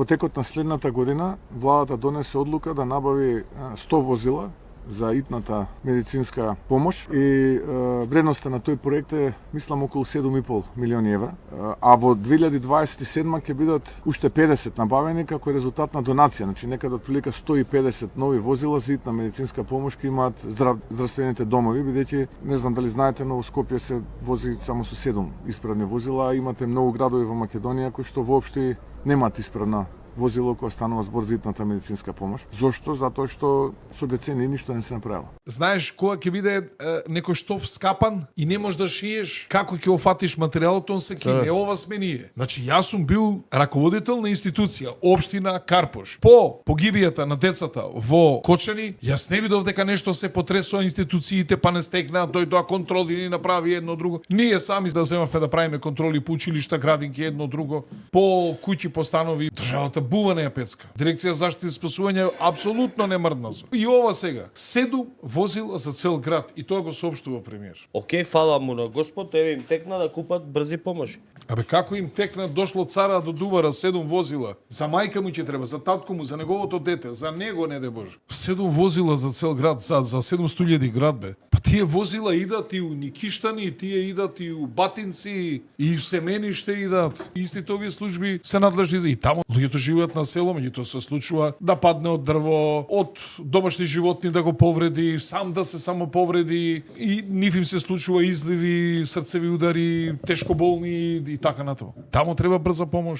Во текот на следната година владата донесе одлука да набави 100 возила за итната медицинска помош и вредноста на тој проект е, мислам, околу 7,5 милиони евра. А во 2027 ќе бидат уште 50 набавени како резултат на донација. Значи некаде отприлика 150 нови возила за итна медицинска помош ќе имаат здравствените домови, бидејќи не знам дали знаете, но во Скопје се вози само со 7 исправни возила, а имате многу градови во Македонија кои што воопшто немаат исправна возило кога станува збор за итната медицинска помош. Зошто? Затоа што со децении ништо не се направило. Знаеш кога ќе биде некој штоф скапан и не можеш да шиеш, како ќе офатиш материјалот, он се кине. Ова сме ние. Значи јас сум бил раководител на институција, општина Карпош. По погибијата на децата во Кочани, јас не видов дека нешто се потресува институциите, па не стекнаа, дојдоа контроли и направи едно друго. Ние сами да земавме да правиме контроли по училишта, градинки, едно друго, по куќи, по станови. Државата бува не ја пецка. Дирекција за заштита и спасување апсолутно не мрдна. И ова сега, 7 возила за цел град и тоа го соопштува премиер. Океј, фала му на Господ, еве им текна да купат брзи помоши. Абе како им текна, дошло цара до Дувара 7 возила. За мајка му ќе треба, за татко му, за неговото дете, за него не де Боже. 7 возила за цел град, за 700.000 град бе. Па тие возила идат и у Никиштани, и тие идат и у Батинци, и у Семениште идат. Истите овие служби се надлежни за и таму луѓето живеат на село, меѓутоа се случува да падне од дрво, од домашни животни да го повреди, сам да се само повреди и нив им се случува изливи, срцеви удари, тешко болни и така натаму. Таму треба брза помош.